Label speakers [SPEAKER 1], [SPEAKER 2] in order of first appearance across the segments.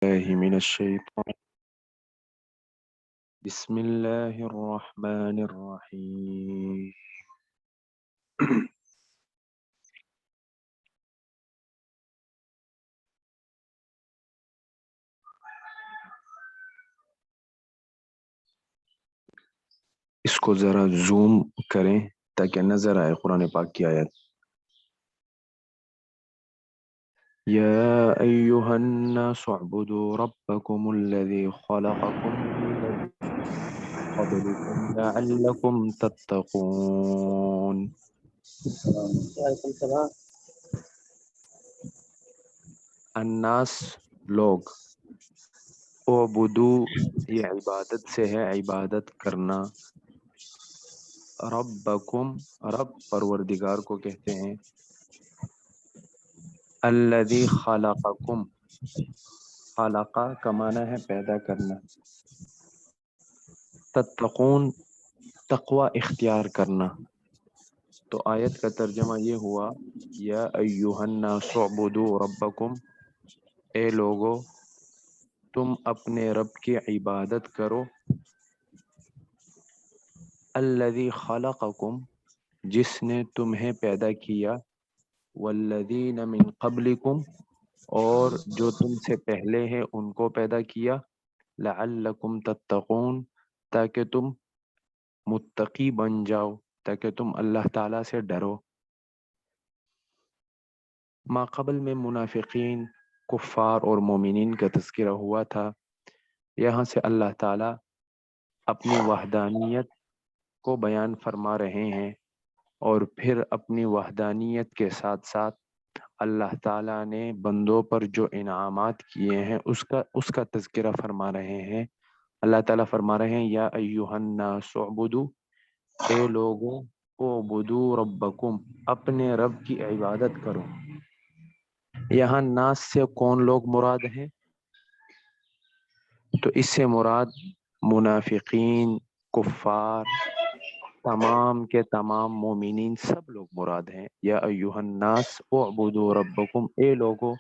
[SPEAKER 1] الله من الشيطان. بسم الله الرحمن الرحيم. اس کو ذرا زوم کریں تاکہ نظر آئے قرآن پاک کی آیت. يا أيها الناس اعبدوا ربكم الذي خلقكم والذي قبلكم لعلكم تتقون.
[SPEAKER 2] وعلیکم السلام.
[SPEAKER 1] الناس لوگ، اعبدو یہ عبادت سے ہے، عبادت کرنا. ربکم رب پروردگار کو کہتے ہیں. الذی خلقکم، خلقہ کا معنی ہے پیدا کرنا. تتقون تقوی اختیار کرنا. تو آیت کا ترجمہ یہ ہوا یا ایھا الناس اعبدوا ربکم، اے لوگو تم اپنے رب کی عبادت کرو. الذی خلقکم، جس نے تمہیں پیدا کیا. والذین من قبلکم، اور جو تم سے پہلے ہیں ان کو پیدا کیا. لعلکم تتقون، تاکہ تم متقی بن جاؤ، تاکہ تم اللہ تعالیٰ سے ڈرو. ما قبل میں منافقین، کفار اور مومنین کا تذکرہ ہوا تھا. یہاں سے اللہ تعالیٰ اپنی وحدانیت کو بیان فرما رہے ہیں، اور پھر اپنی وحدانیت کے ساتھ ساتھ اللہ تعالیٰ نے بندوں پر جو انعامات کیے ہیں اس کا تذکرہ فرما رہے ہیں. اللہ تعالیٰ فرما رہے ہیں یا ایھا الناس اعبدوا، اے لوگوں اعبدوا ربکم، اپنے رب کی عبادت کرو. یہاں ناس سے کون لوگ مراد ہیں؟ تو اس سے مراد منافقین، کفار، تمام کے تمام مومنین، سب لوگ مراد ہیں. یا ایھا الناس اعبدوا ربکم، اے لوگو،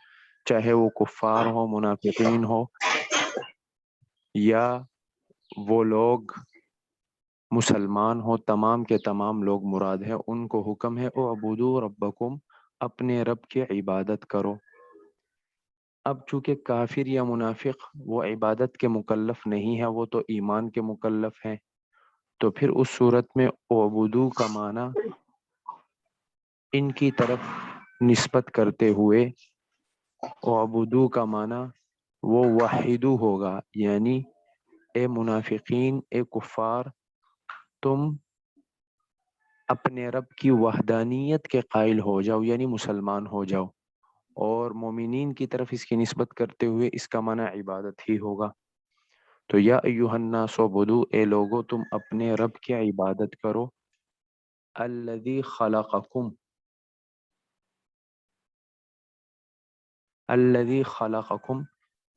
[SPEAKER 1] چاہے وہ کفار ہو، منافقین ہو، یا وہ لوگ مسلمان ہو، تمام کے تمام لوگ مراد ہیں. ان کو حکم ہے اعبدوا ربکم، اپنے رب کی عبادت کرو. اب چونکہ کافر یا منافق وہ عبادت کے مکلف نہیں ہے، وہ تو ایمان کے مکلف ہیں، تو پھر اس صورت میں اعبدو کا معنی ان کی طرف نسبت کرتے ہوئے اعبدو کا معنی وہ وحدو ہوگا. یعنی اے منافقین، اے کفار، تم اپنے رب کی وحدانیت کے قائل ہو جاؤ، یعنی مسلمان ہو جاؤ. اور مومنین کی طرف اس کی نسبت کرتے ہوئے اس کا معنی عبادت ہی ہوگا. تو یا ایھا الناس اعبدوا، اے لوگو تم اپنے رب کی عبادت کرو. الذی خلقکم، الذی خلقکم،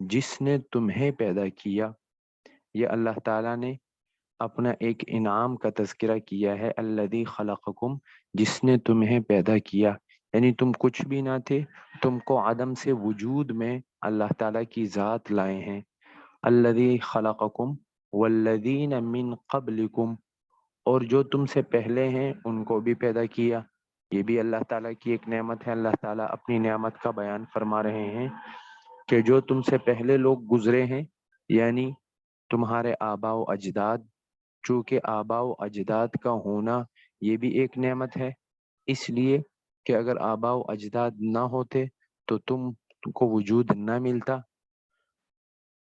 [SPEAKER 1] جس نے تمہیں پیدا کیا. یہ اللہ تعالیٰ نے اپنا ایک انعام کا تذکرہ کیا ہے. الذی خلقکم، جس نے تمہیں پیدا کیا، یعنی تم کچھ بھی نہ تھے، تم کو عدم سے وجود میں اللہ تعالیٰ کی ذات لائے ہیں. الذی خلقکم والذین من قبلکم، اور جو تم سے پہلے ہیں ان کو بھی پیدا کیا. یہ بھی اللہ تعالیٰ کی ایک نعمت ہے. اللہ تعالیٰ اپنی نعمت کا بیان فرما رہے ہیں کہ جو تم سے پہلے لوگ گزرے ہیں، یعنی تمہارے آباء و اجداد. چونکہ آباء و اجداد کا ہونا یہ بھی ایک نعمت ہے، اس لیے کہ اگر آباء و اجداد نہ ہوتے تو تم کو وجود نہ ملتا.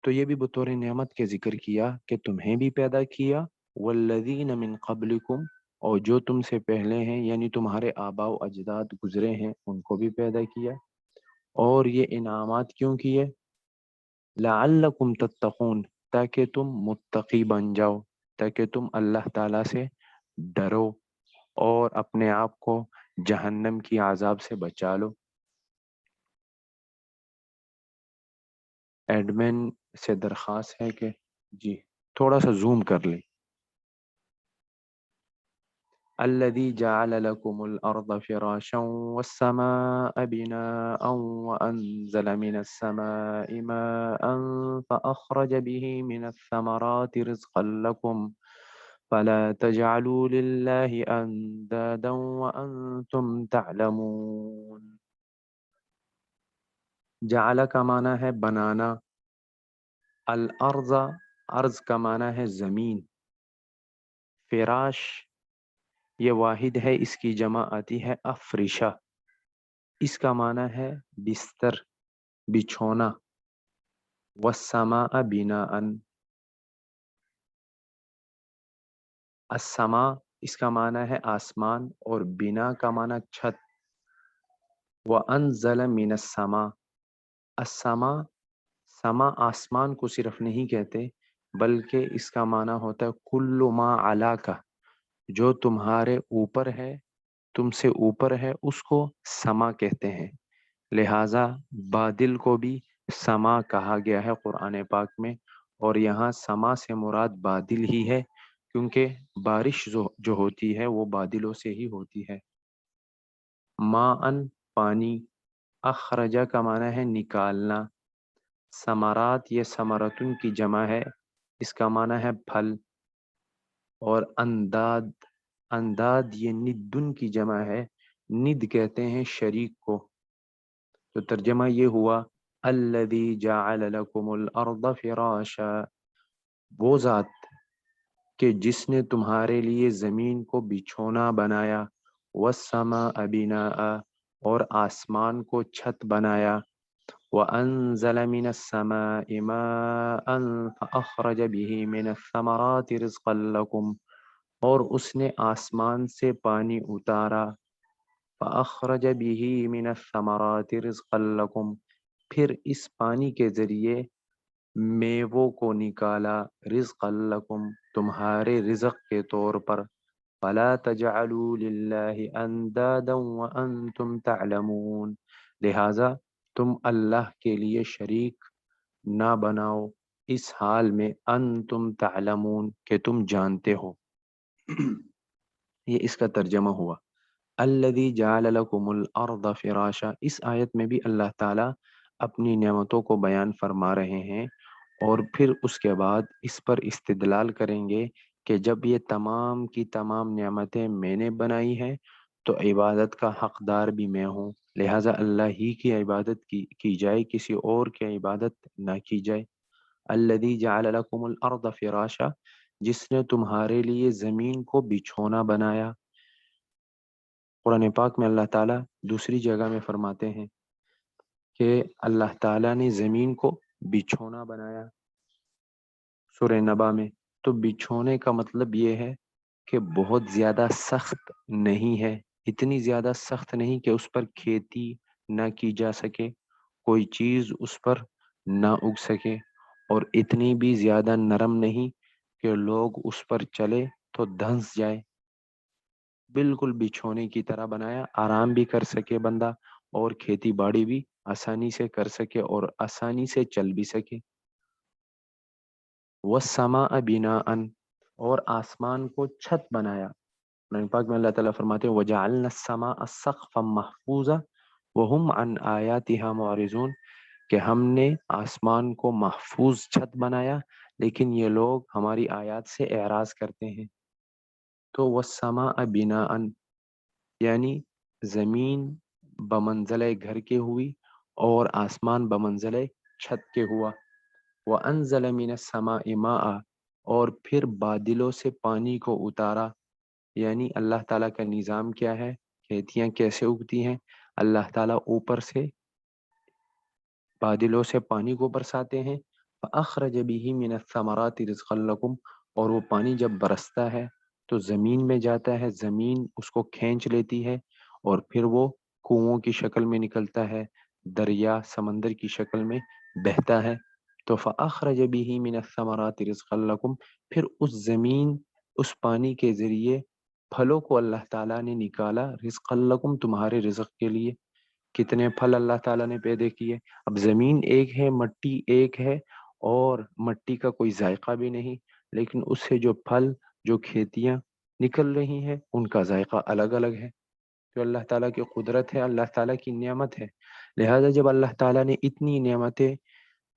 [SPEAKER 1] تو یہ بھی بطور نعمت کے ذکر کیا کہ تمہیں بھی پیدا کیا. والذین من قبلکم، اور جو تم سے پہلے ہیں یعنی تمہارے آباء و اجداد گزرے ہیں ان کو بھی پیدا کیا. اور یہ انعامات کیوں کیے؟ لعلکم تتقون، تاکہ تم متقی بن جاؤ، تاکہ تم اللہ تعالیٰ سے ڈرو اور اپنے آپ کو جہنم کی عذاب سے بچا لو. ایڈمن سے درخواست ہے کہ جی تھوڑا سا زوم کر لیں. الذي جعل لكم الأرض فراشا والسماء بناء وأنزل من السماء ماء فأخرج به من الثمرات رزقا لكم فلا تجعلوا لله أندادا وأنتم تعلمون. جعل کا معنی ہے بنانا، الارض ارض کا معنی ہے زمین، فراش یہ واحد ہے، اس کی جمع آتی ہے افرشہ، اس کا معنی ہے بستر، بچھونا، والسماء بناء، السماء اس کا معنی ہے آسمان اور بنا کا معنی چھت، وانزل من السماء، السماء سما آسمان کو صرف نہیں کہتے بلکہ اس کا معنی ہوتا ہے کل ما علا کا، جو تمہارے اوپر ہے، تم سے اوپر ہے، اس کو سما کہتے ہیں، لہٰذا بادل کو بھی سما کہا گیا ہے قرآن پاک میں، اور یہاں سما سے مراد بادل ہی ہے، کیونکہ بارش جو ہوتی ہے وہ بادلوں سے ہی ہوتی ہے۔ ماءً پانی، اخرجہ کا معنی ہے نکالنا، ثمرات یہ ثمرتن کی جمع ہے، اس کا معنی ہے پھل، اور انداد، انداد یہ ندن کی جمع ہے، ند کہتے ہیں شریک کو، تو ترجمہ یہ ہوا الذی جعل لکم الارض فراشا، وہ ذات کہ جس نے تمہارے لیے زمین کو بچھونا بنایا، والسماء بناء اور آسمان کو چھت بنایا، وَأَنزَلَ مِنَ السَّمَاءِ مَاءً فَأَخْرَجَ بِهِ مِنَ الثَّمَرَاتِ رِزْقًا لَكُمْ اور اس نے آسمان سے پانی اتارا، فَأَخْرَجَ بِهِ مِنَ الثَّمَرَاتِ رِزْقًا لَكُمْ پھر اس پانی کے ذریعے میووں کو نکالا، رزقا لکم تمہارے رزق کے طور پر، فلا تجعلوا للہ اندادا وانتم تعلمون لہذا تم اللہ کے لیے شریک نہ بناؤ اس حال میں انتم تعلمون کہ تم جانتے ہو۔ یہ اس کا ترجمہ ہوا الذی جعل لکم الارض فراشا، اس آیت میں بھی اللہ تعالیٰ اپنی نعمتوں کو بیان فرما رہے ہیں، اور پھر اس کے بعد اس پر استدلال کریں گے کہ جب یہ تمام کی تمام نعمتیں میں نے بنائی ہیں تو عبادت کا حقدار بھی میں ہوں، لہٰذا اللہ ہی کی عبادت کی جائے، کسی اور کی عبادت نہ کی جائے۔ الذی جعل لکم الارض فراشا، جس نے تمہارے لیے زمین کو بچھونا بنایا۔ قرآن پاک میں اللہ تعالیٰ دوسری جگہ میں فرماتے ہیں کہ اللہ تعالیٰ نے زمین کو بچھونا بنایا، سورہ نبا میں، تو بچھونے کا مطلب یہ ہے کہ بہت زیادہ سخت نہیں ہے، اتنی زیادہ سخت نہیں کہ اس پر کھیتی نہ کی جا سکے، کوئی چیز اس پر نہ اگ سکے، اور اتنی بھی زیادہ نرم نہیں کہ لوگ اس پر چلے تو دھنس جائے، بالکل بچھونے کی طرح بنایا، آرام بھی کر سکے بندہ اور کھیتی باڑی بھی آسانی سے کر سکے اور آسانی سے چل بھی سکے۔ وَالسَّمَاءَ بِنَاءً اور آسمان کو چھت بنایا۔ قرآن پاک میں اللہ تعالیٰ فرماتے ہیں وَجَعَلْنَا السَّمَاءَ سَقْفًا مَحْفُوظًا وَهُمْ عَنْ آيَاتِهَا مُعْرِضُونَ کہ ہم نے آسمان کو محفوظ چھت بنایا لیکن یہ لوگ ہماری آیات سے اعراض کرتے ہیں۔ تو وَالسَّمَاءَ بِنَاءً یعنی زمین بمنزلِ گھر کے ہوئی اور آسمان بمنزلِ چھت کے ہوا۔ وَأَنزَلَ مِنَ السَّمَاءِ مَاءً اور پھر بادلوں سے پانی کو اتارا، یعنی اللہ تعالیٰ کا نظام کیا ہے، کھیتیاں کیسے اگتی ہیں، اللہ تعالیٰ اوپر سے بادلوں سے پانی کو برساتے ہیں، فَأَخْرَجَ بِهِ مِنَ الثَّمَرَاتِ رِزْقًا لَكُمْ اور وہ پانی جب برستا ہے تو زمین میں جاتا ہے، زمین اس کو کھینچ لیتی ہے اور پھر وہ کنووں کی شکل میں نکلتا ہے، دریا سمندر کی شکل میں بہتا ہے، تو فَأَخْرَجَ بِهِ مِنَ الثَّمَرَاتِ رِزْقًا لَكُمْ پھر اس زمین اس پانی کے ذریعے پھلوں کو اللہ تعالیٰ نے نکالا، رزق لکم تمہارے رزق کے لیے۔ کتنے پھل اللہ تعالیٰ نے پیدا کیے، اب زمین ایک ہے، مٹی ایک ہے، اور مٹی کا کوئی ذائقہ بھی نہیں، لیکن اس سے جو پھل، جو کھیتیاں نکل رہی ہیں ان کا ذائقہ الگ الگ ہے، جو اللہ تعالیٰ کی قدرت ہے، اللہ تعالیٰ کی نعمت ہے۔ لہذا جب اللہ تعالیٰ نے اتنی نعمتیں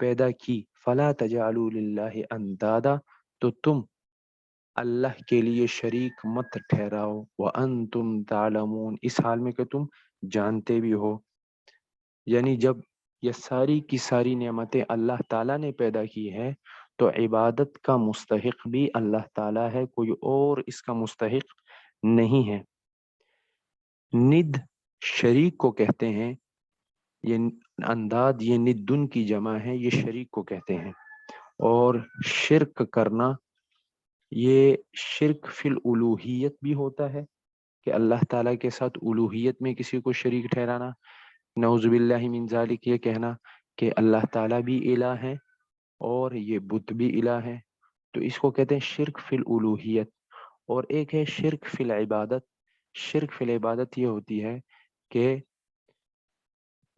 [SPEAKER 1] پیدا کی، فلا تجعلوا للہ اندادا، تو تم اللہ کے لیے شریک مت ٹھہراؤ، وانتم تعلمون، اس حال میں کہ تم جانتے بھی ہو۔ یعنی جب یہ ساری کی ساری نعمتیں اللہ تعالیٰ نے پیدا کی ہے تو عبادت کا مستحق بھی اللہ تعالیٰ ہے، کوئی اور اس کا مستحق نہیں ہے۔ ند شریک کو کہتے ہیں، یہ انداد یہ ندن کی جمع ہے، یہ شریک کو کہتے ہیں۔ اور شرک کرنا، یہ شرک فی الالوہیت بھی ہوتا ہے کہ اللہ تعالیٰ کے ساتھ الوہیت میں کسی کو شریک ٹھہرانا، نعوذ باللہ من ذالک، یہ کہنا کہ اللہ تعالیٰ بھی الہ ہے اور یہ بت بھی الہ ہے، تو اس کو کہتے ہیں شرک فی الالوہیت۔ اور ایک ہے شرک فی العبادت۔ شرک فی العبادت یہ ہوتی ہے کہ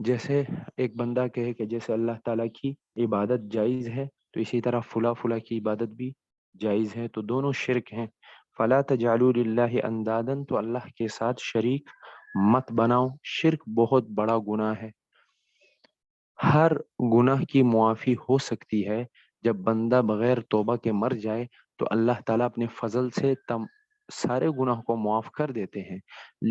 [SPEAKER 1] جیسے ایک بندہ کہے کہ جیسے اللہ تعالیٰ کی عبادت جائز ہے تو اسی طرح فلاں فلاں کی عبادت بھی جائز ہے، تو دونوں شرک ہیں۔ فلا تجعلوا للہ اندادا، تو اللہ کے ساتھ شریک مت بناؤ۔ شرک بہت بڑا گناہ ہے، ہر گناہ کی معافی ہو سکتی ہے۔ جب بندہ بغیر توبہ کے مر جائے تو اللہ تعالیٰ اپنے فضل سے سارے گناہ کو معاف کر دیتے ہیں،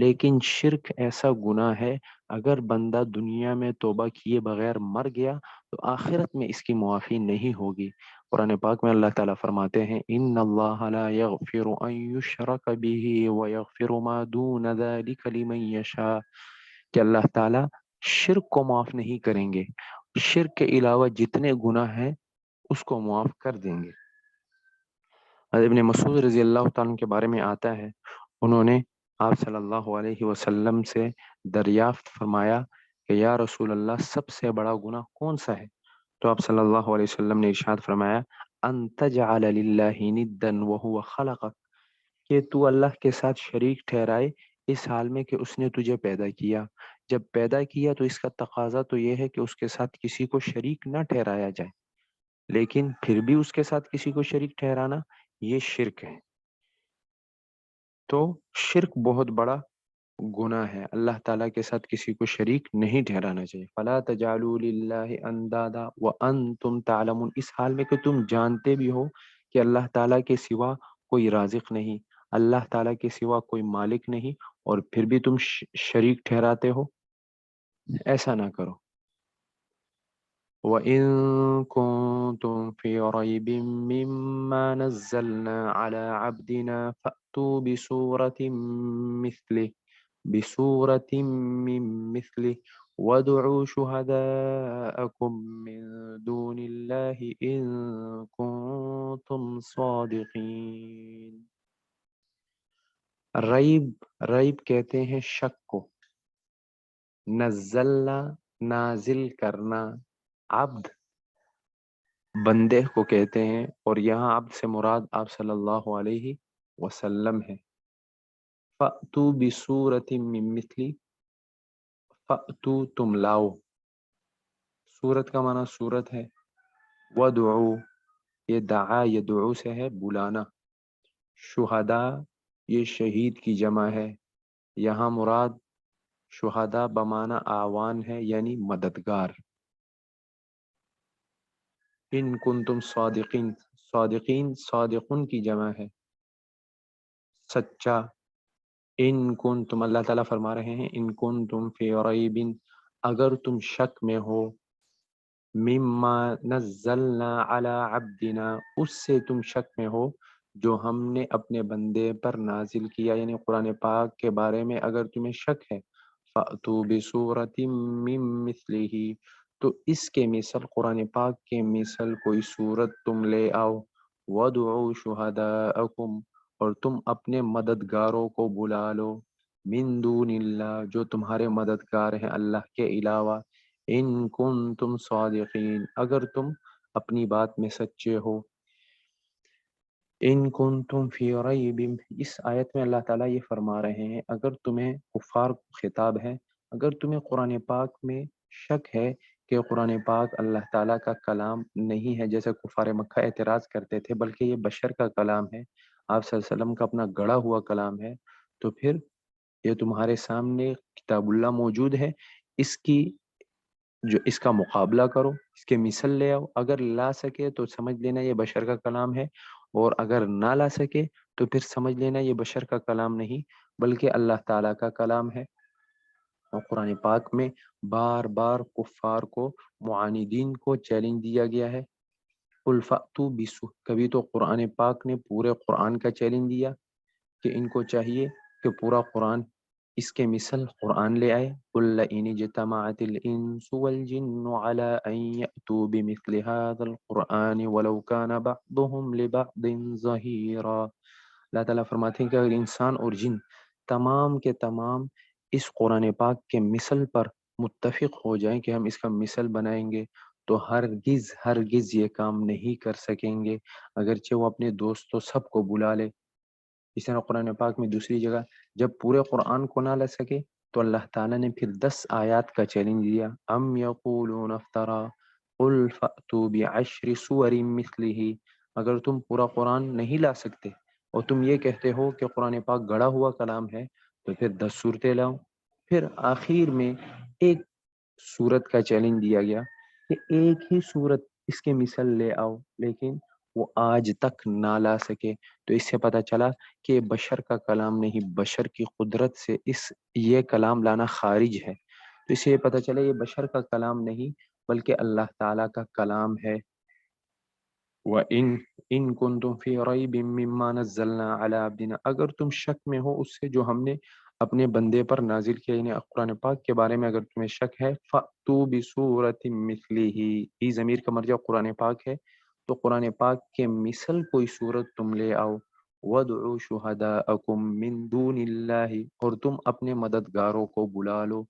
[SPEAKER 1] لیکن شرک ایسا گناہ ہے اگر بندہ دنیا میں توبہ کیے بغیر مر گیا تو آخرت میں اس کی معافی نہیں ہوگی۔ قرآن پاک میں اللہ تعالیٰ فرماتے ہیں ان اللہ لا یغفر ان یشرک به ویغفر ما دون ذلک لمن یشاء، کہ اللہ تعالیٰ شرک کو معاف نہیں کریں گے، شرک کے علاوہ جتنے گناہ ہیں اس کو معاف کر دیں گے۔ حضرت ابن مسعود رضی اللہ تعالیٰ عنہ کے بارے میں آتا ہے، انہوں نے آپ صلی اللہ علیہ وسلم سے دریافت فرمایا کہ یا رسول اللہ سب سے بڑا گناہ کون سا ہے؟ تو آپ صلی اللہ علیہ وسلم نے ارشاد فرمایا ان تجعل للہ ندا وهو خلقک، کہ تو اللہ کے ساتھ شریک ٹھہرائے اس حال میں کہ اس نے تجھے پیدا کیا۔ جب پیدا کیا تو اس کا تقاضا تو یہ ہے کہ اس کے ساتھ کسی کو شریک نہ ٹھہرایا جائے، لیکن پھر بھی اس کے ساتھ کسی کو شریک ٹھہرانا یہ شرک ہے۔ تو شرک بہت بڑا گناہ ہے، اللہ تعالیٰ کے ساتھ کسی کو شریک نہیں ٹھہرانا چاہیے۔ فلا تجعلوا للہ اندادا وانتم تعلمون، اس حال میں کہ تم جانتے بھی ہو کہ اللہ تعالیٰ کے سوا کوئی رازق نہیں، اللہ تعالیٰ کے سوا کوئی مالک نہیں، اور پھر بھی تم شریک ٹھہراتے ہو، ایسا نہ کرو۔ وَإِن كُنتُمْ فِي رَيْبٍ مِّمَّا نَزَّلْنَا عَلَى عَبْدِنَا فَأْتُوا بسورة من مثله وادعوا شهداءكم من دون الله إن كنتم صادقين۔ ریب کہتے ہیں شک کو، نزلنا نازل کرنا، عبد بندے کو کہتے ہیں، اور یہاں عبد سے مراد آپ صلی اللہ علیہ وسلم ہے۔ فَأْتُوا بِسُورَةٍ مِّن مِّثْلِهِ، فَأْتُوا تم لاؤ، سورت کا معنی سورت ہے، وَدُعُوا یہ دعا یدعو سے ہے بلانا، شہداء یہ شہید کی جمع ہے، یہاں مراد شہداء بمعنی اعوان ہے یعنی مددگار۔ ان کنتم صادقین، صادقین صادقن کی جمع ہے، سچا۔ ان کنتم، اللہ تعالیٰ فرما رہے ہیں ان کنتم فی ریب، اگر تم شک میں ہو، مما نزلنا علی عبدنا، اس سے تم شک میں ہو جو ہم نے اپنے بندے پر نازل کیا، یعنی قرآن پاک کے بارے میں اگر تمہیں شک ہے، فَأْتُوا بِسُورَةٍ مِّن مِّثْلِهِ، تو اس کے مثل قرآن پاک کے مثل کوئی صورت تم لے آؤ، وَادْعُوا شُهَدَاءَكُمْ، اور تم اپنے مددگاروں کو بلا لو، من دون اللہ جو تمہارے مددگار ہیں اللہ کے علاوہ، ان کنتم صادقین اگر تم اپنی بات میں سچے ہو۔ ان کنتم فی ریب، اس آیت میں اللہ تعالیٰ یہ فرما رہے ہیں اگر تمہیں، کفار کو خطاب ہے، اگر تمہیں قرآن پاک میں شک ہے کہ قرآن پاک اللہ تعالیٰ کا کلام نہیں ہے، جیسے کفار مکہ اعتراض کرتے تھے بلکہ یہ بشر کا کلام ہے، آپ صلی اللہ علیہ وسلم کا اپنا گڑھا ہوا کلام ہے، تو پھر یہ تمہارے سامنے کتاب اللہ موجود ہے، اس کی جو اس کا مقابلہ کرو، اس کے مثل لے آؤ، اگر لا سکے تو سمجھ لینا یہ بشر کا کلام ہے، اور اگر نہ لا سکے تو پھر سمجھ لینا یہ بشر کا کلام نہیں بلکہ اللہ تعالیٰ کا کلام ہے۔ اور قرآن پاک میں بار بار کفار کو، معاندین کو چیلنج دیا گیا ہے، قل فأتوا کبھی تو قرآن پاک نے پورے قرآن کا چیلنج دیا کہ ان کو چاہیے کہ پورا قرآن اس کے مثل قرآن لے آئے، قل لئن اجتمعت الانس والجن على ان يأتوا بمثل هذا القرآن ولو كان بعضهم لبعض ظهيرا۔ اللہ تعالیٰ فرماتے ہیں کہ اگر انسان اور جن تمام کے تمام اس قرآن پاک کے مثل پر متفق ہو جائیں کہ ہم اس کا مثل بنائیں گے تو ہرگز ہرگز یہ کام نہیں کر سکیں گے، اگرچہ وہ اپنے دوستوں سب کو بلا لے۔ اس طرح قرآن پاک میں دوسری جگہ جب پورے قرآن کو نہ لے سکے تو اللہ تعالیٰ نے پھر 10 آیات کا چیلنج دیا، ام یقولون افترا قل فأتوا بعشر سور مثلہ، اگر تم پورا قرآن نہیں لا سکتے اور تم یہ کہتے ہو کہ قرآن پاک گڑھا ہوا کلام ہے تو پھر 10 صورتیں لاؤ۔ پھر آخر میں ایک صورت کا چیلنج دیا گیا کہ ایک ہی صورت اس کے مثل لے آؤ، لیکن وہ آج تک نہ لا سکے، تو اس سے پتہ چلا کہ بشر کا کلام نہیں، بشر کی قدرت سے یہ کلام لانا خارج ہے، تو اس سے یہ پتہ چلا یہ بشر کا کلام نہیں بلکہ اللہ تعالیٰ کا کلام ہے۔ وَإِن كُنتُمْ فِي رَيْبٍ مِّمَّا نَزَّلْنَا عَلَىٰ عَبْدِنَا، اگر تم شک میں ہو اس سے جو ہم نے اپنے بندے پر نازل کیا، یعنی قرآن پاک کے بارے میں اگر تمہیں شک ہے، فَأْتُوا بِسُورَةٍ مِّثْلِهِ، یہ ضمیر کا مرجع قرآن پاک ہے، تو قرآن پاک کے مثل کوئی صورت تم لے آؤ، وَادْعُوا شُهَدَاءَكُم مِّن دُونِ اللَّهِ، اور تم اپنے مددگاروں کو بلا لو،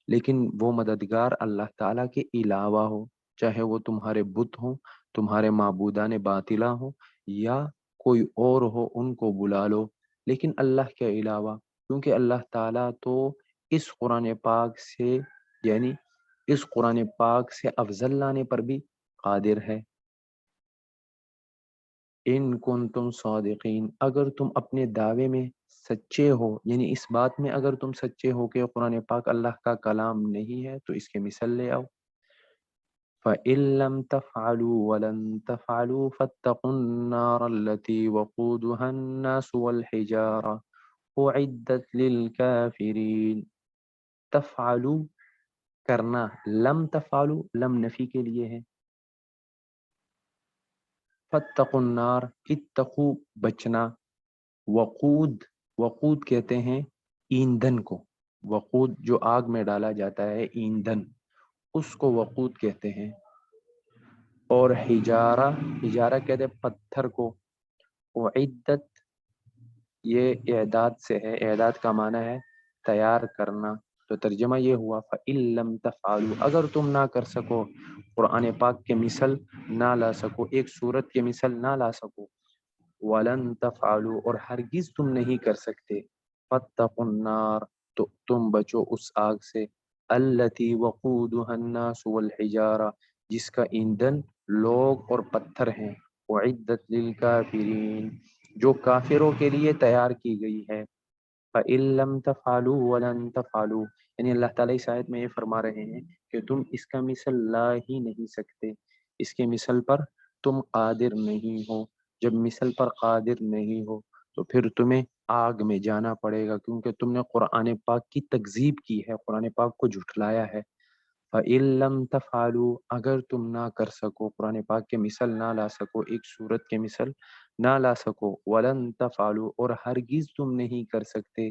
[SPEAKER 1] لیکن وہ مددگار اللہ تعالیٰ کے علاوہ ہو، چاہے وہ تمہارے بت ہوں، تمہارے معبودان باطلہ ہوں، یا کوئی اور ہو، ان کو بلا لو، لیکن اللہ کے علاوہ، کیونکہ اللہ تعالیٰ تو اس قرآن پاک سے، یعنی اس قرآن پاک سے افضل لانے پر بھی قادر ہے۔ ان کنتم صادقین، اگر تم اپنے دعوے میں سچے ہو، یعنی اس بات میں اگر تم سچے ہو کہ قرآن پاک اللہ کا کلام نہیں ہے تو اس کے مثل لے آؤ۔ فَإِن لَّمْ تَفْعَلُوا وَلَن تَفْعَلُوا فَاتَّقُوا النَّارَ الَّتِي وَقُودُهَا النَّاسُ وَالْحِجَارَةُ أُعِدَّتْ لِلْكَافِرِينَ۔ تفعلوا کرنا، لم تفعلوا لم نفی کے لیے ہے، فاتقوا النار اتقوا بچنا، وقود وقود کہتے ہیں ایندھن کو، وقود جو آگ میں ڈالا جاتا ہے ایندھن، اس کو وقود کہتے ہیں، اور حجارہ حجارہ کہتے ہیں پتھر کو، اعدت یہ اعداد سے ہے، اعداد کا معنی ہے تیار کرنا، تو ترجمہ یہ ہوا فَإِن لَّمْ تَفْعَلُوا، اگر تم نہ کر سکو قرآن پاک کے مثل نہ لا سکو، ایک صورت کے مثل نہ لا سکو، وَلَن تَفْعَلُوا اور ہرگز تم نہیں کر سکتے، فَاتَّقُوا النَّارَ تو تم بچو اس آگ سے، الَّتِي وَقُودُهَا النَّاسُ وَالْحِجَارَةُ جس کا ایندھن لوگ اور پتھر ہیں، اعدت للکافرین جو کافروں کے لیے تیار کی گئی ہے۔ فَإِن لَّمْ تَفْعَلُوا وَلَن تَفْعَلُوا، یعنی اللہ تعالیٰ اس آیت میں یہ فرما رہے ہیں کہ تم اس کا مثل لا ہی نہیں سکتے، اس کے مثل پر تم قادر نہیں ہو، جب مثل پر قادر نہیں ہو تو پھر تمہیں آگ میں جانا پڑے گا، کیونکہ تم نے قرآن پاک کی تکذیب کی ہے، قرآن پاک کو جھٹلایا ہے۔ فَإِن لَّمْ تَفْعَلُوا اگر تم نہ کر سکو، قرآن پاک کے مثل نہ لا سکو، ایک صورت کے مثل نہ لا سکو، وَلَن تَفْعَلُوا اور ہرگز تم نہیں کر سکتے،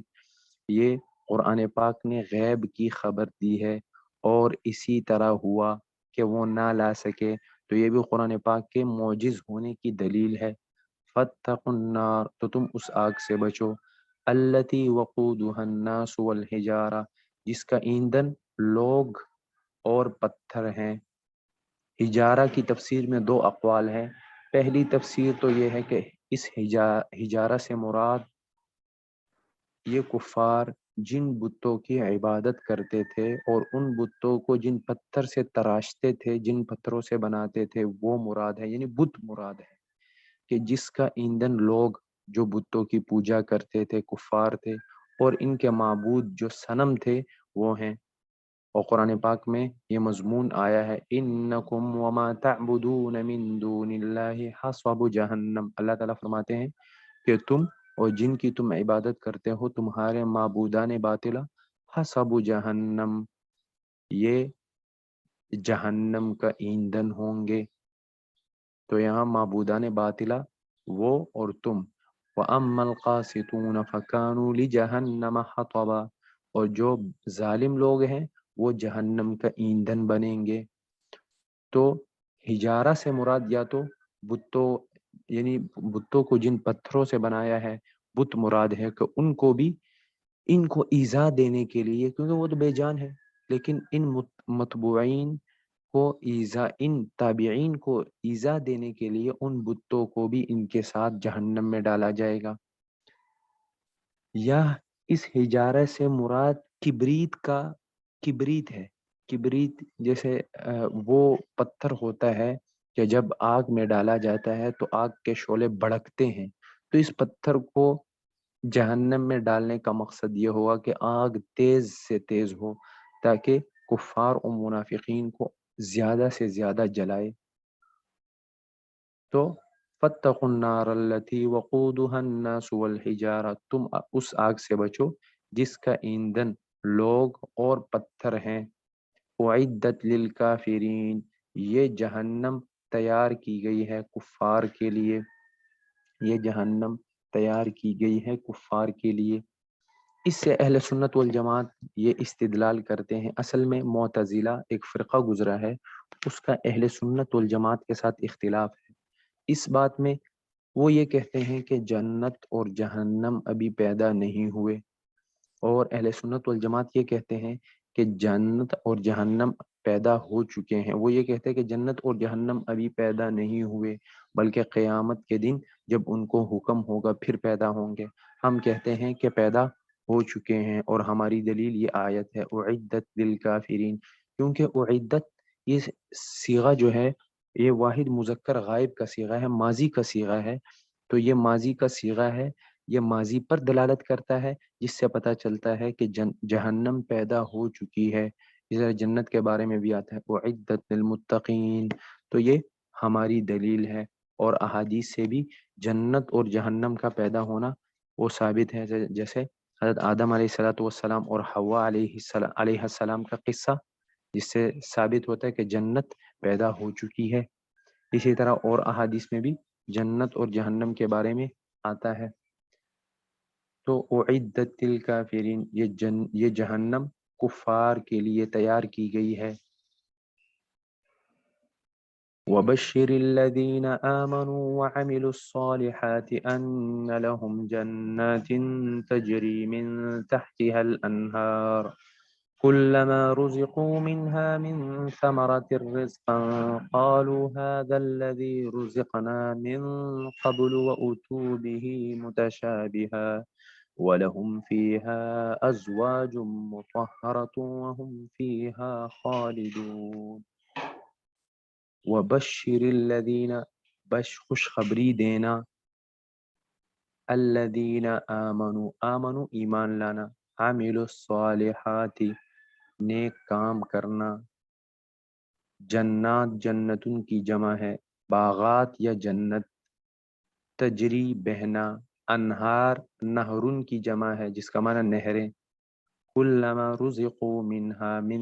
[SPEAKER 1] یہ قرآن پاک نے غیب کی خبر دی ہے، اور اسی طرح ہوا کہ وہ نہ لا سکے تو یہ بھی قرآن پاک کے معجز ہونے کی دلیل ہے۔ فَاتَّقُوا النَّارَ تو تم اس آگ سے بچو، الَّتِي وَقُودُهَا النَّاسُ وَالْحِجَارَةُ جس کا ایندھن لوگ اور پتھر ہیں۔ ہجارہ کی تفسیر میں دو اقوال ہیں، پہلی تفسیر تو یہ ہے کہ اس ہجارہ سے مراد یہ کفار جن بتوں کی عبادت کرتے تھے اور ان بتوں کو جن پتھر سے تراشتے تھے، جن پتھروں سے بناتے تھے وہ مراد ہے، یعنی بت مراد ہے کہ جس کا ایندھن لوگ جو بتوں کی پوجا کرتے تھے کفار تھے، اور ان کے معبود جو صنم تھے وہ ہیں۔ اور قرآن پاک میں یہ مضمون آیا ہے انکم وما تعبدون من دون اللہ حصب جہنم، اللہ تعالیٰ فرماتے ہیں کہ تم اور جن کی تم عبادت کرتے ہو تمہارے معبودان باطلہ حصب جہنم، یہ جہنم کا ایندھن ہوں گے۔ تو یہاں معبودان باطلہ وہ اور تم۔ وَأَمَّا الْقَاسِطُونَ فَكَانُوا لِجَهَنَّمَ حَطَبًا، اور جو ظالم لوگ ہیں وہ جہنم کا ایندھن بنیں گے۔ تو ہجارہ سے مراد یا تو بتوں، یعنی بتوں کو جن پتھروں سے بنایا ہے بت مراد ہے کہ ان کو بھی ان کو ایذا دینے کے لیے، کیونکہ وہ تو بے جان ہے، لیکن ان متبوعین کو ایذا، ان تابعین کو ایذا دینے کے لیے ان بتوں کو بھی ان کے ساتھ جہنم میں ڈالا جائے گا۔ یا اس ہجارہ سے مراد کبریت ہے۔ کبریت جیسے وہ پتھر ہوتا ہے کہ جب آگ میں ڈالا جاتا ہے تو آگ کے شعلے بھڑکتے ہیں، تو اس پتھر کو جہنم میں ڈالنے کا مقصد یہ ہوا کہ آگ تیز سے تیز ہو تاکہ کفار و منافقین کو زیادہ سے زیادہ جلائے۔ تو فاتقوا النار التي وقودها الناس والحجارہ، تم اس آگ سے بچو جس کا ایندھن لوگ اور پتھر ہیں۔ اعدت للکافرین، یہ جہنم تیار کی گئی ہے کفار کے لیے، یہ جہنم تیار کی گئی ہے کفار کے لیے۔ اس سے اہل سنت والجماعت یہ استدلال کرتے ہیں، اصل میں معتزلہ ایک فرقہ گزرا ہے، اس کا اہل سنت والجماعت کے ساتھ اختلاف ہے اس بات میں۔ وہ یہ کہتے ہیں کہ جنت اور جہنم ابھی پیدا نہیں ہوئے، اور اہل سنت والجماعت یہ کہتے ہیں کہ جنت اور جہنم پیدا ہو چکے ہیں۔ وہ یہ کہتے ہیں کہ جنت اور جہنم ابھی پیدا نہیں ہوئے، بلکہ قیامت کے دن جب ان کو حکم ہوگا پھر پیدا ہوں گے۔ ہم کہتے ہیں کہ پیدا ہو چکے ہیں، اور ہماری دلیل یہ آیت ہے اعدت للکافرین، کیونکہ اعدت یہ صیغہ جو ہے یہ واحد مذکر غائب کا صیغہ ہے، ماضی کا صیغہ ہے، تو یہ ماضی کا صیغہ ہے، یہ ماضی پر دلالت کرتا ہے، جس سے پتہ چلتا ہے کہ جہنم پیدا ہو چکی ہے۔ اس طرح جنت کے بارے میں بھی آتا ہے اعدت للمتقین، تو یہ ہماری دلیل ہے، اور احادیث سے بھی جنت اور جہنم کا پیدا ہونا وہ ثابت ہے، جیسے حضرت آدم علیہ السلام اور حوا علیہ السلام کا قصہ، جس سے ثابت ہوتا ہے کہ جنت پیدا ہو چکی ہے۔ اسی طرح اور احادیث میں بھی جنت اور جہنم کے بارے میں آتا ہے۔ تو اعدت للکافرین، یہ جہنم کفار کے لیے تیار کی گئی ہے۔ وبشر الذين آمنوا وعملوا الصالحات أن لهم جنات تجري من تحتها الأنهار كلما رزقوا منها من ثمرة رزقا قالوا هذا الذي رزقنا من قبل وأتوا به متشابها ولهم فيها أزواج مطهرة وهم فيها خالدون۔ وبشر الذین، خوشخبری دینا، الذین آمنوا ایمان لانا، عملوا الصالحات نیک کام کرنا، جنات جنتن کی جمع ہے، باغات یا جنت، تجری بہنا، انہار نہرن کی جمع ہے جس کا معنی نہریں، کلما رزقوا منها من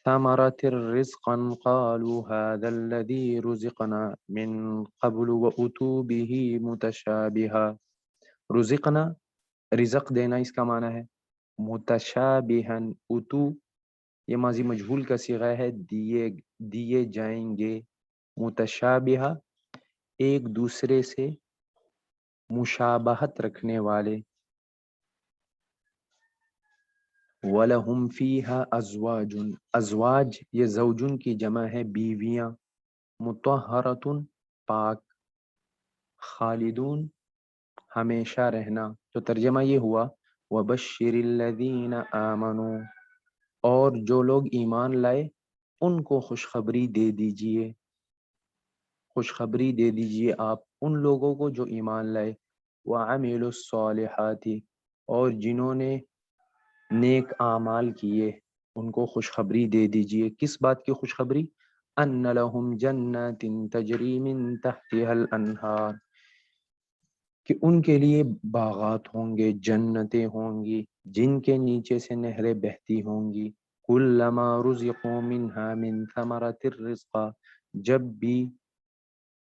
[SPEAKER 1] ثمرة رزقا قالوا هذا الذي رزقنا من قبل وأتوا به متشابها۔ رزقنا رزق دینا اس کا معنی ہے، متشابہا اتو یہ ماضی مجہول کا صیغہ ہے، دیے جائیں گے، متشابہہ ایک دوسرے سے مشابہت رکھنے والے، وَلَهُمْ فِيهَا أَزْوَاجٌ، ازواج یہ زوجن کی جمع ہے، بیویاں، مطہرۃ پاک، خالدون ہمیشہ رہنا۔ تو ترجمہ یہ ہوا وَبَشِّرِ الَّذِينَ آمَنُوا، اور جو لوگ ایمان لائے ان کو خوشخبری دے دیجئے، خوشخبری دے دیجئے آپ ان لوگوں کو جو ایمان لائے، وعملوا الصالحات، اور جنہوں نے نیک اعمال کیے ان کو خوشخبری دے دیجئے۔ کس بات کی خوشخبری؟ ان لہم جنات تجری من تحتها الانہار، کہ ان کے لیے باغات ہوں گے، جنتیں ہوں گی جن کے نیچے سے نہریں بہتی ہوں گی۔ کلما رزقوا منها من ثمرۃ الرزق، جب بھی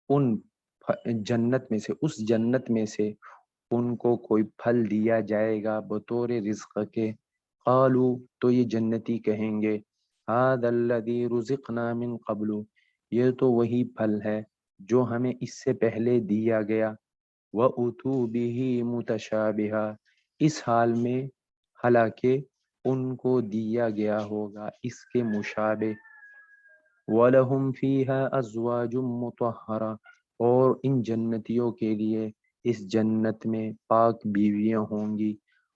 [SPEAKER 1] ان جنت میں سے، اس جنت میں سے ان کو کوئی پھل دیا جائے گا بطور رزق کے، قالوا، تو یہ جنتی کہیں گے، هذا الذی رزقنا من قبل، یہ تو وہی پھل ہے جو ہمیں اس سے پہلے دیا گیا، وَأُتُوا بِهِ مُتَشَابِهًا، اس حال میں حالانکہ ان کو دیا گیا ہوگا اس کے مشابہ، وَلَهُمْ فِيهَا أَزْوَاجٌ مُطَهَّرَةٌ، اور ان جنتیوں کے لیے اس جنت میں پاک بیویاں ہوں گی،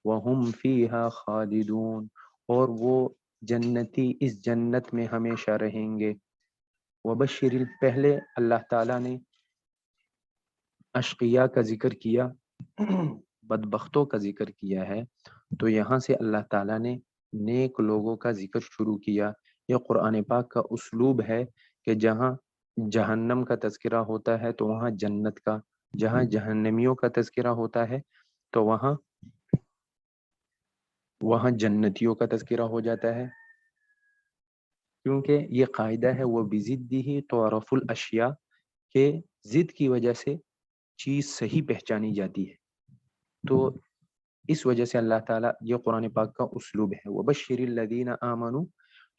[SPEAKER 1] وَهُمْ فِيهَا خَالِدُونَ، اور وہ جنتی اس جنت میں ہمیشہ رہیں گے۔ وَبَشِّرِ، پہلے اللہ تعالیٰ نے اشقیاء کا ذکر کیا، بدبختوں کا ذکر کیا ہے، تو یہاں سے اللہ تعالیٰ نے نیک لوگوں کا ذکر شروع کیا۔ یہ قرآن پاک کا اسلوب ہے کہ جہاں جہنم کا تذکرہ ہوتا ہے تو وہاں جنت کا، جہاں جہنمیوں کا تذکرہ ہوتا ہے تو وہاں جنتیوں کا تذکرہ ہو جاتا ہے، کیونکہ یہ قاعدہ ہے وہ بِضِدِّهِ تُعْرَفُ الْأَشْيَاء، کہ ضد کی وجہ سے چیز صحیح پہچانی جاتی ہے۔ تو اس وجہ سے اللہ تعالیٰ، یہ قرآن پاک کا اسلوب ہے، وَبَشِّرِ الَّذِينَ آمَنُوا،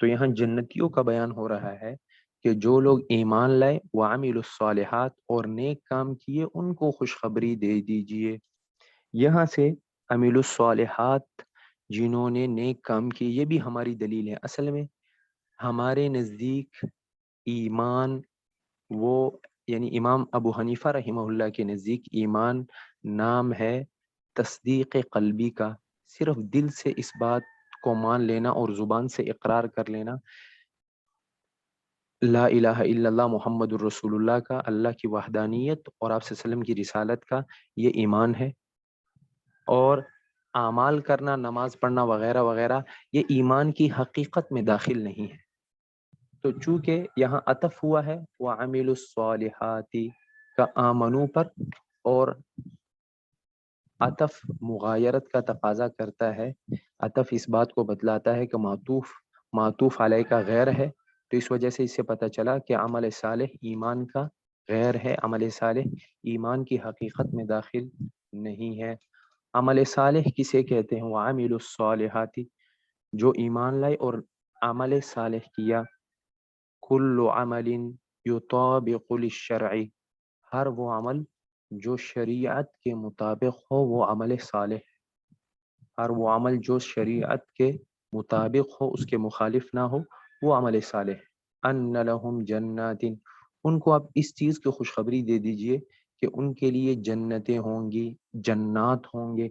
[SPEAKER 1] تو یہاں جنتیوں کا بیان ہو رہا ہے کہ جو لوگ ایمان لائے، وَعَمِلُوا الصَّالِحَاتِ، اور نیک کام کیے، ان کو خوشخبری دے دیجئے۔ یہاں سے عملوا الصالحات، جنہوں نے نیک کام کیے، یہ بھی ہماری دلیل ہے۔ اصل میں ہمارے نزدیک ایمان، وہ یعنی امام ابو حنیفہ رحمہ اللہ کے نزدیک ایمان نام ہے تصدیق قلبی کا، صرف دل سے اس بات کو مان لینا اور زبان سے اقرار کر لینا، لا الہ الا اللہ محمد الرسول اللہ کا، اللہ کی وحدانیت اور آپ صلی اللہ علیہ وسلم کی رسالت کا، یہ ایمان ہے۔ اور اعمال کرنا، نماز پڑھنا وغیرہ وغیرہ، یہ ایمان کی حقیقت میں داخل نہیں ہے۔ تو چونکہ یہاں عطف ہوا ہے وَعَمِلُوا الصَّالِحَاتِ کا آمنو پر، اور عطف مغایرت کا تقاضا کرتا ہے، عطف اس بات کو بتلاتا ہے کہ معطوف علیہ کا غیر ہے، تو اس وجہ سے اس سے پتہ چلا کہ عمل صالح ایمان کا غیر ہے، عمل صالح ایمان کی حقیقت میں داخل نہیں ہے۔ عمل صالح کسے کہتے ہیں؟ وَعَمِلُوا الصَّالِحَاتِ، جو ایمان لائے اور عمل صالح کیا، کل عمل یطابق للشرع، ہر وہ عمل جو شریعت کے مطابق ہو وہ عمل صالح، ہر وہ عمل جو شریعت کے مطابق ہو، اس کے مخالف نہ ہو، وہ عمل صالح۔ ان لہم جنات، ان کو آپ اس چیز کی خوشخبری دے دیجئے کہ ان کے لیے جنتیں ہوں گی، جنات ہوں گے،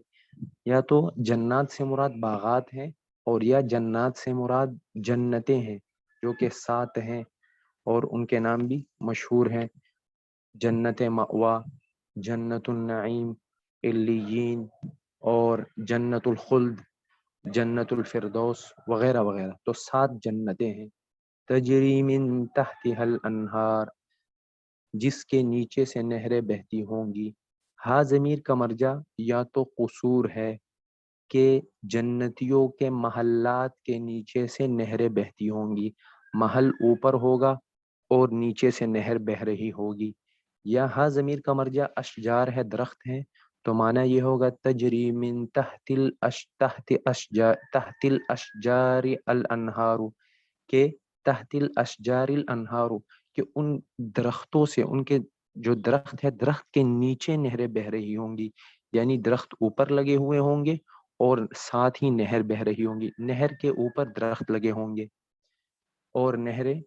[SPEAKER 1] یا تو جنات سے مراد باغات ہیں، اور یا جنات سے مراد جنتیں ہیں جو کہ 7 ہیں، اور ان کے نام بھی مشہور ہیں، جنت مأوا، جنت النعیم، علیین، اور جنت الخلد، جنت الفردوس وغیرہ وغیرہ، تو 7 جنتیں ہیں، تجری من تحتها الانہار، جس کے نیچے سے نہریں بہتی ہوں گی۔ ہا ضمیر کا مرجع یا تو قصور ہے کہ جنتیوں کے محلات کے نیچے سے نہریں بہتی ہوں گی، محل اوپر ہوگا اور نیچے سے نہر بہہ رہی ہوگی، یا ہا ضمیر کا مرجع اشجار ہے، درخت ہیں، تو معنی یہ ہوگا تجری من تحت الاشجار الانہار، کہ تحت الاشجار الانہار، کہ ان درختوں سے، ان کے جو درخت ہے، درخت کے نیچے نہریں بہہ رہی ہوں گی، یعنی درخت اوپر لگے ہوئے ہوں گے اور ساتھ ہی نہر بہہ رہی ہوں گی، نہر کے اوپر درخت لگے ہوں گے، اور نہریں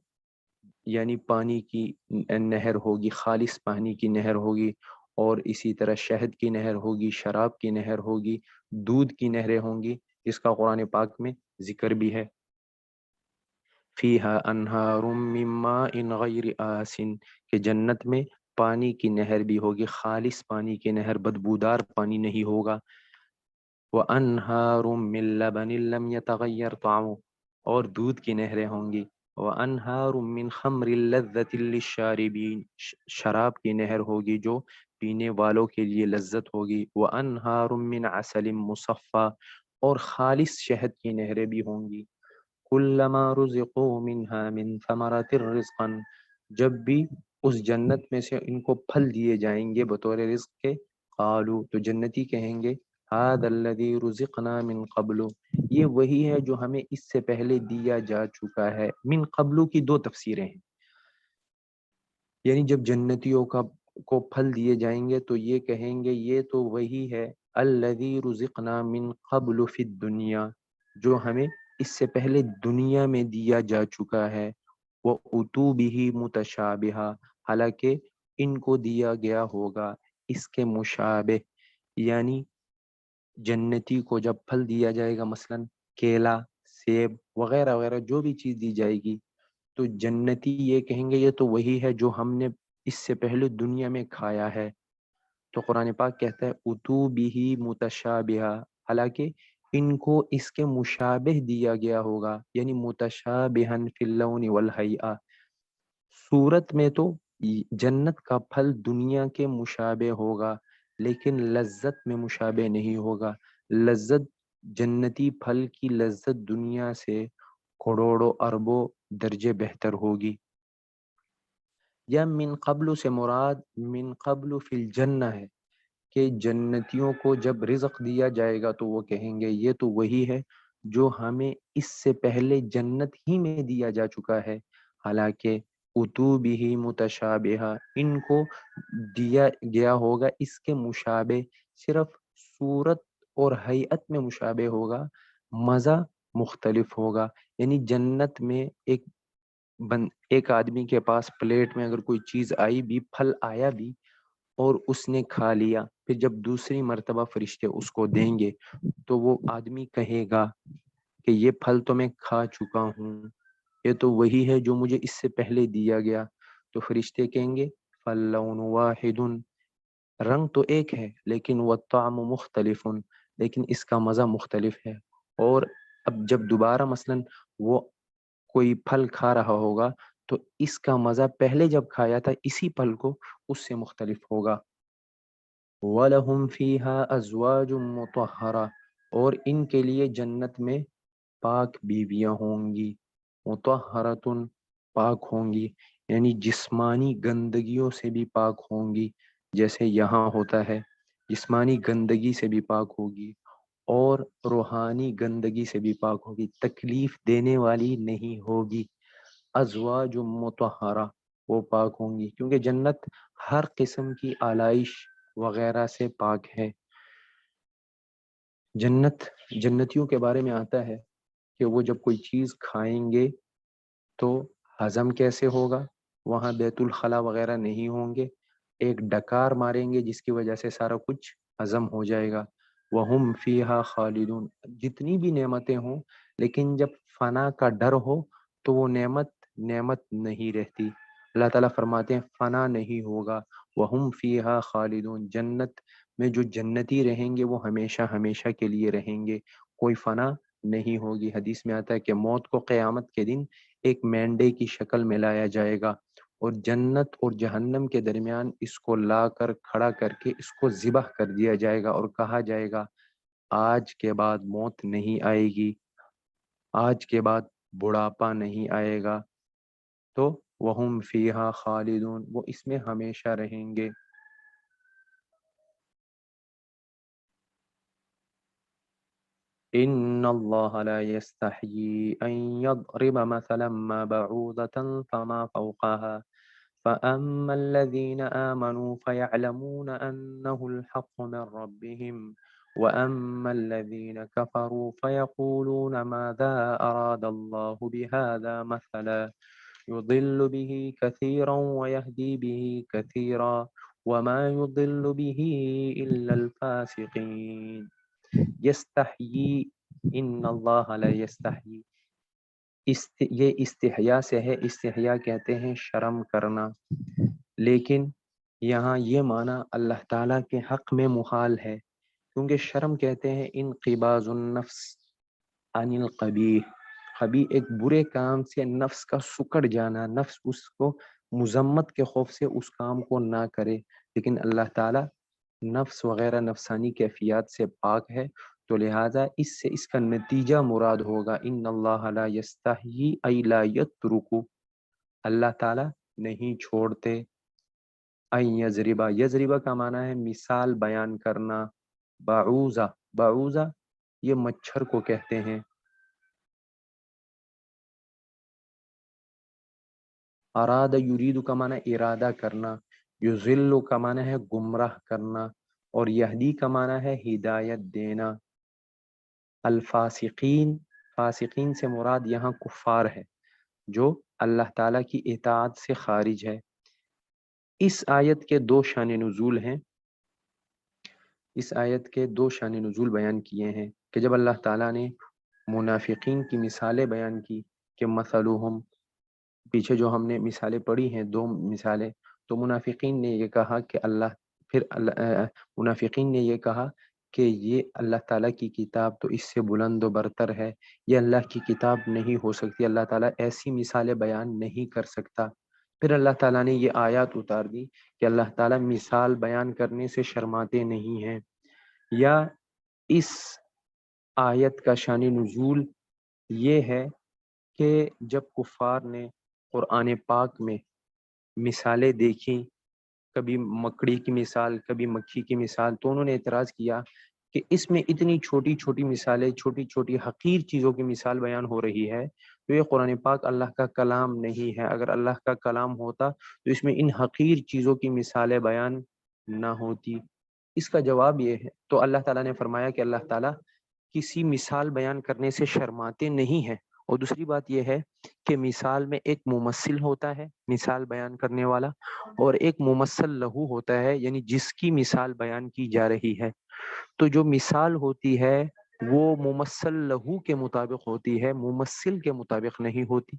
[SPEAKER 1] یعنی پانی کی نہر ہوگی، خالص پانی کی نہر ہوگی، اور اسی طرح شہد کی نہر ہوگی، شراب کی نہر ہوگی، دودھ کی نہریں ہوں گی، جس کا قرآن پاک میں ذکر بھی ہے۔ فیہا انہار من ماء غیر آسن، کہ جنت میں پانی کی نہر بھی ہوگی، خالص پانی کی نہر، بدبودار پانی نہیں ہوگا۔ وَأَنْهَارٌ مِّن لَبَنٍ لَّمْ يَتَغَيَّرْ طَعْمُهُ، اور دودھ کی نہریں ہوں گی۔ وَأَنْهَارٌ مِّن خَمْرٍ لَذَّةٍ لِّلشَّارِبِينَ، شراب کی نہر ہوگی جو پینے والوں کے لیے لذت ہوگی۔ وَأَنْهَارٌ مِّنْ عَسَلٍ مُّصَفًّى، اور خالص شہد کی نہریں بھی ہوں گی۔ كُلَّمَا رُزِقُوا مِنْهَا مِنْ ثَمَرَةٍ رِزْقًا، جب بھی اس جنت میں سے ان کو پھل دیے جائیں گے بطور رزق کے، قالوا، تو جنتی کہیں گے، هذا الذي رزقنا من قبل، یہ وہی ہے جو ہمیں اس سے پہلے دیا جا چکا ہے۔ من قبل کی دو تفسیریں ہیں، یعنی جب جنتیوں کو پھل دیے جائیں گے تو یہ کہیں گے یہ تو وہی ہے، الذي رزقنا من قبل فی الدنیا، جو ہمیں اس سے پہلے دنیا میں دیا جا چکا ہے۔ وَأُتُوا بِهِ مُتَشَابِهًا، حالانکہ ان کو دیا گیا ہوگا اس کے مشابہ، یعنی جنتی کو جب پھل دیا جائے گا، مثلا کیلا، سیب وغیرہ وغیرہ جو بھی چیز دی جائے گی، تو جنتی یہ کہیں گے یہ تو وہی ہے جو ہم نے اس سے پہلے دنیا میں کھایا ہے۔ تو قرآن پاک کہتا ہے اتو بھی متشابہہ، حالانکہ ان کو اس کے مشابہ دیا گیا ہوگا، یعنی متشابہن فی اللون والحیئہ، صورت میں تو جنت کا پھل دنیا کے مشابہ ہوگا، لیکن لذت میں مشابہ نہیں ہوگا۔ لذت، جنتی پھل کی لذت دنیا سے کروڑوں اربوں درجے بہتر ہوگی۔ یا من قبل سے مراد من قبل فی الجنہ ہے، کہ جنتیوں کو جب رزق دیا جائے گا تو وہ کہیں گے یہ تو وہی ہے جو ہمیں اس سے پہلے جنت ہی میں دیا جا چکا ہے۔ حالانکہ اتو بھی متشابہہ، ان کو دیا گیا ہوگا اس کے مشابہ، صرف صورت اور ہیئت میں مشابہ ہوگا، مزہ مختلف ہوگا۔ یعنی جنت میں ایک آدمی کے پاس پلیٹ میں اگر کوئی چیز آئی بھی، پھل آیا بھی، اور اس نے کھا لیا، پھر جب دوسری مرتبہ فرشتے اس کو دیں گے تو وہ آدمی کہے گا کہ یہ پھل تو میں کھا چکا ہوں، یہ تو وہی ہے جو مجھے اس سے پہلے دیا گیا۔ تو فرشتے کہیں گے فَاللَّوْنُ وَاحِدٌ، رنگ تو ایک ہے لیکن وَالطَّعْمُ مُخْتَلِفٌ، لیکن اس کا مزہ مختلف ہے۔ اور اب جب دوبارہ مثلا وہ کوئی پھل کھا رہا ہوگا تو اس کا مزہ پہلے جب کھایا تھا اسی پھل کو، اس سے مختلف ہوگا۔ وَلَهُمْ فِيهَا أَزْوَاجٌ مُطَهَّرَةٌ، اور ان کے لیے جنت میں پاک بیویاں ہوں گی، مطہرۃ، پاک ہوں گی، یعنی جسمانی گندگیوں سے بھی پاک ہوں گی، جیسے یہاں ہوتا ہے، جسمانی گندگی سے بھی پاک ہوگی اور روحانی گندگی سے بھی پاک ہوگی، تکلیف دینے والی نہیں ہوگی۔ ازواج مطہرہ، وہ پاک ہوں گی، کیونکہ جنت ہر قسم کی آلائش وغیرہ سے پاک ہے۔ جنتیوں کے بارے میں آتا ہے کہ وہ جب کوئی چیز کھائیں گے تو ہضم کیسے ہوگا، وہاں بیت الخلا وغیرہ نہیں ہوں گے، ایک ڈکار ماریں گے جس کی وجہ سے سارا کچھ ہضم ہو جائے گا۔ وَهُمْ فِيهَا خَالِدُونَ، جتنی بھی نعمتیں ہوں لیکن جب فنا کا ڈر ہو تو وہ نعمت نہیں رہتی۔ اللہ تعالیٰ فرماتے ہیں فنا نہیں ہوگا۔ وَهُمْ فِيهَا خَالِدُونَ، جنت میں جو جنتی رہیں گے وہ ہمیشہ ہمیشہ کے لیے رہیں گے، کوئی فنا نہیں ہوگی۔ حدیث میں آتا ہے کہ موت کو قیامت کے دن ایک مینڈے کی شکل میں لایا جائے گا اور جنت اور جہنم کے درمیان اس کو لا کر کھڑا کر کے اس کو ذبح کر دیا جائے گا اور کہا جائے گا آج کے بعد موت نہیں آئے گی، آج کے بعد بڑھاپا نہیں آئے گا۔ تو وَهُمْ فِيهَا خَالِدُونَ، وہ اس میں ہمیشہ رہیں گے۔ إن الله لا يستحيي أن يضرب مثلا ما بعوضة فما فوقها فأما الذين آمنوا فيعلمون أنه الحق من ربهم وأما الذين كفروا فيقولون ماذا أراد الله بهذا مثلا يضل به كثيرا ويهدي به كثيرا وما يضل به إلا الفاسقين۔ یستحیی، ان اللہ لا یستحیی، یہ استحیا سے ہے، استحیا کہتے ہیں شرم کرنا، لیکن یہاں یہ معنی اللہ تعالیٰ کے حق میں محال ہے، کیونکہ شرم کہتے ہیں انقباض النفس عن القبیح، قبیح ایک برے کام سے نفس کا سکڑ جانا، نفس اس کو مذمت کے خوف سے اس کام کو نہ کرے، لیکن اللہ تعالیٰ نفس وغیرہ نفسانی کیفیات سے پاک ہے، تو لہٰذا اس سے اس کا نتیجہ مراد ہوگا ان اللہ لا یستحیی ای لا یترک، اللہ تعالیٰ نہیں چھوڑتے این یضربا، یضربا کا معنی ہے مثال بیان کرنا، بعوضہ، بعوضہ یہ مچھر کو کہتے ہیں، اراد یرید کا معنی ارادہ کرنا، یضل کا معنی ہے گمراہ کرنا، اور یہدی کا معنی ہے ہدایت دینا۔ الفاسقین، فاسقین سے مراد یہاں کفار ہے جو اللہ تعالیٰ کی اطاعت سے خارج ہے۔ اس آیت کے دو شان نزول ہیں، اس آیت کے دو شان نزول بیان کیے ہیں کہ جب اللہ تعالیٰ نے منافقین کی مثالیں بیان کی کہ مثلہم، پیچھے جو ہم نے مثالیں پڑھی ہیں دو مثالیں، تو منافقین نے یہ کہا کہ منافقین نے یہ کہا کہ یہ اللہ تعالیٰ کی کتاب تو اس سے بلند و برتر ہے، یہ اللہ کی کتاب نہیں ہو سکتی، اللہ تعالیٰ ایسی مثالیں بیان نہیں کر سکتا۔ پھر اللہ تعالیٰ نے یہ آیات اتار دی کہ اللہ تعالیٰ مثال بیان کرنے سے شرماتے نہیں ہیں، یا اس آیت کا شان نزول یہ ہے کہ جب کفار نے قرآن پاک میں مثالیں دیکھیں، کبھی مکڑی کی مثال کبھی مکھی کی مثال، تو انہوں نے اعتراض کیا کہ اس میں اتنی چھوٹی چھوٹی مثالیں، چھوٹی چھوٹی حقیر چیزوں کی مثال بیان ہو رہی ہے، تو یہ قرآن پاک اللہ کا کلام نہیں ہے، اگر اللہ کا کلام ہوتا تو اس میں ان حقیر چیزوں کی مثالیں بیان نہ ہوتی۔ اس کا جواب یہ ہے، تو اللہ تعالیٰ نے فرمایا کہ اللہ تعالیٰ کسی مثال بیان کرنے سے شرماتے نہیں ہیں، اور دوسری بات یہ ہے کہ مثال میں ایک ممثل ہوتا ہے مثال بیان کرنے والا، اور ایک ممثل لہو ہوتا ہے، یعنی جس کی مثال بیان کی جا رہی ہے، تو جو مثال ہوتی ہے وہ ممثل لہو کے مطابق ہوتی ہے، ممثل کے مطابق نہیں ہوتی۔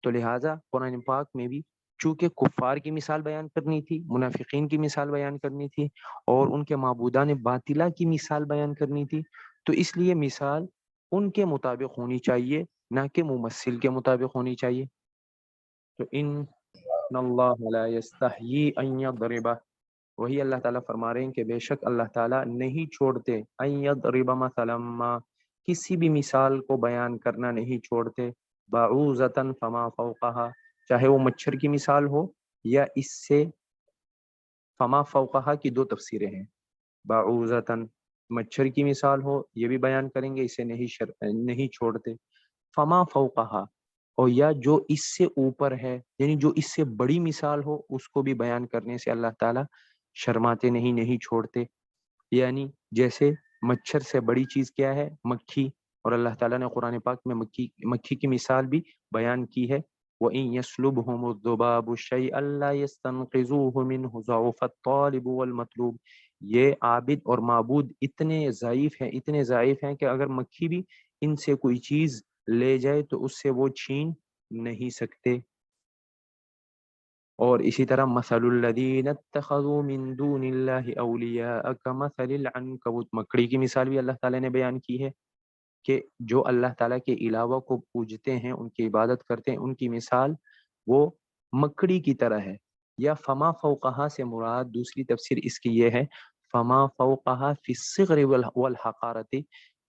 [SPEAKER 1] تو لہٰذا قرآن پاک میں بھی چونکہ کفار کی مثال بیان کرنی تھی، منافقین کی مثال بیان کرنی تھی، اور ان کے معبودان باطلہ کی مثال بیان کرنی تھی، تو اس لیے مثال ان کے مطابق ہونی چاہیے، نہ کہ ممثل کے مطابق ہونی چاہیے۔ تو ان اللہ لا یستحیی ان یضرب، وہی اللہ تعالیٰ فرما رہے ہیں کہ بے شک اللہ تعالیٰ نہیں چھوڑتے ان یضرب مثلا ما، کسی بھی مثال کو بیان کرنا نہیں چھوڑتے، بعوضۃ فما فوقہا، چاہے وہ مچھر کی مثال ہو یا اس سے، فما فوقہا کی دو تفسیریں ہیں، بعوضۃ مچھر کی مثال ہو یہ بھی بیان کریں گے، اسے نہیں چھوڑتے، فما فوقہا، اور یا جو اس سے اوپر ہے، یعنی جو اس سے بڑی مثال ہو اس کو بھی بیان کرنے سے اللہ تعالیٰ شرماتے نہیں چھوڑتے، یعنی جیسے مچھر سے بڑی چیز کیا ہے؟ مکھی، اور اللہ تعالیٰ نے قرآن پاک میں مکھی کی مثال بھی بیان کی ہے، وَإِن يَسْلُبْهُمُ الذُّبَابُ شَيْئًا لَا يَسْتَنقِذُوهُ مِنْهُ ضَعُفَ الطَّالِبُ وَالْمَطْلُوبُ، یہ عابد اور معبود اتنے ضعیف ہیں کہ اگر مکھی بھی ان سے کوئی چیز لے جائے تو اس سے وہ چھین نہیں سکتے۔ اور اسی طرح مثل الذین اتخذوا من دون اللہ اولیاء کمثل العنکبوت، مکڑی کی مثال بھی اللہ تعالیٰ نے بیان کی ہے کہ جو اللہ تعالیٰ کے علاوہ کو پوجتے ہیں، ان کی عبادت کرتے ہیں، ان کی مثال وہ مکڑی کی طرح ہے۔ یا فما فوقہا سے مراد دوسری تفسیر اس کی یہ ہے، فما فوقہا فی الصغر والحقارت،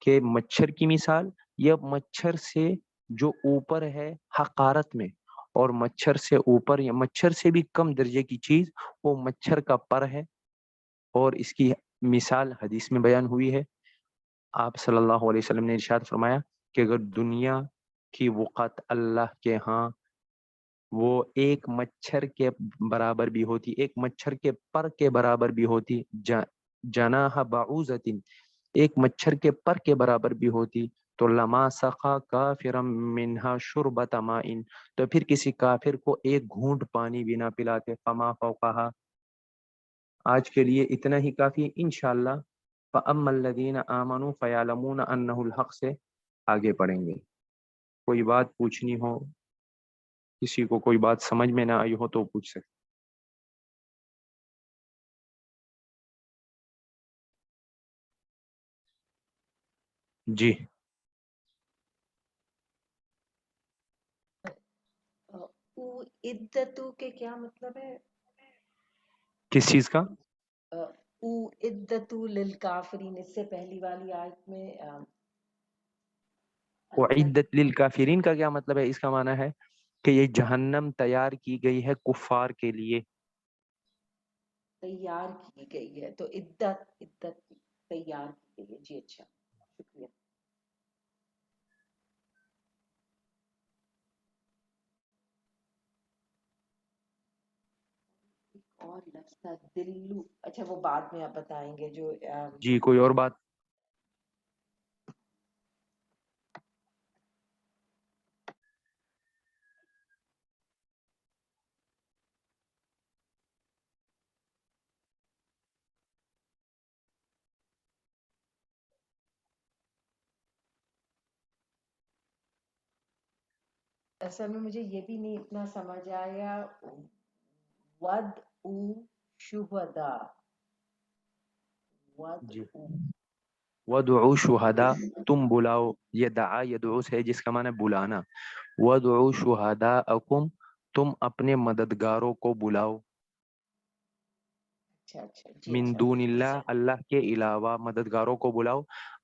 [SPEAKER 1] کہ مچھر کی مثال یا مچھر سے جو اوپر ہے حقارت میں، اور مچھر سے اوپر یا مچھر سے بھی کم درجے کی چیز وہ مچھر کا پر ہے، اور اس کی مثال حدیث میں بیان ہوئی ہے۔ آپ صلی اللہ علیہ وسلم نے ارشاد فرمایا کہ اگر دنیا کی وقت اللہ کے ہاں وہ ایک مچھر کے برابر بھی ہوتی، ایک مچھر کے پر کے برابر بھی ہوتی، جناح بعوضۃ، ایک مچھر کے پر کے برابر بھی ہوتی، تو لما سقا کافرا منہا شربۃ ماء، تو پھر کسی کافر کو ایک گھونٹ پانی بھی نہ پلاتے، فما فوقہا۔ آج کے لیے اتنا ہی کافی، انشاءاللہ فَأَمَّا الَّذِينَ آمَنُوا فَيَعْلَمُونَ أَنَّهُ الْحَقُّ سے آگے پڑھیں گے۔ کوئی بات پوچھنی ہو، کسی کو کوئی بات سمجھ میں نہ آئی ہو تو پوچھ سکتے. جی
[SPEAKER 3] عدتو کے کیا مطلب ہے؟
[SPEAKER 1] کس چیز کا؟
[SPEAKER 3] عدتو للکافرین، اس سے پہلی والی آیت میں
[SPEAKER 1] وعدت للکافرین کا کیا مطلب ہے؟ اس کا معنی ہے کہ یہ جہنم تیار کی گئی ہے کفار کے لیے.
[SPEAKER 3] تیار کی گئی ہے، تو عدت تیار کی گئی ہے. جی اچھا، شکریہ. اور لفظ تھا دلو، اچھا وہ بعد میں آپ بتائیں گے. جو
[SPEAKER 1] جی کوئی اور بات؟
[SPEAKER 3] اصل میں مجھے یہ بھی نہیں اتنا سمجھ آیا. ود او شہدا، ود
[SPEAKER 1] جی
[SPEAKER 3] او
[SPEAKER 1] وَادْعُوا شُهَدَاءَ، تم بلاؤ. یہ دعا یدعو ہے جس کا معنی بلانا. وَادْعُوا شُهَدَاءَكُمْ، تم اپنے مددگاروں کو بلاؤ.
[SPEAKER 3] اچھا جی
[SPEAKER 1] من
[SPEAKER 3] اچھا.
[SPEAKER 1] دون اللہ، اللہ کے علاوہ مددگاروں کو بلاؤ.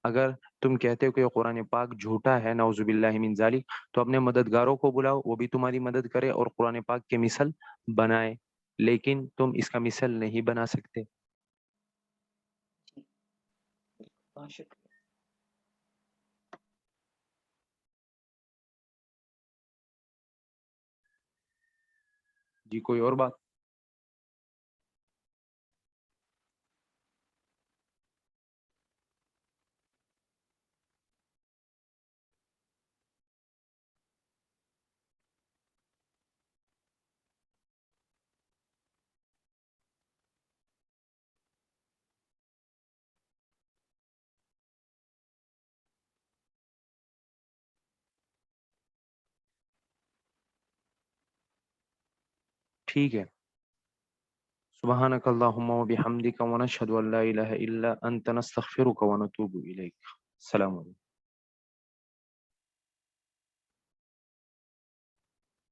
[SPEAKER 1] اگر تم کہتے ہو کہ قرآن پاک جھوٹا ہے نعوذ باللہ من ذالک، تو اپنے مددگاروں کو بلاؤ، وہ بھی تمہاری مدد کرے اور قرآن پاک کے مثل بنائے، لیکن تم اس کا مثل نہیں بنا سکتے.
[SPEAKER 3] جی بہت شکریہ.
[SPEAKER 1] جی کوئی اور بات؟ ٹھیک ہے. سبحانک اللہم و بحمدک ونشہد ان لا الہ الا انت نستغفرک ونتوب الیک. السلام علیکم.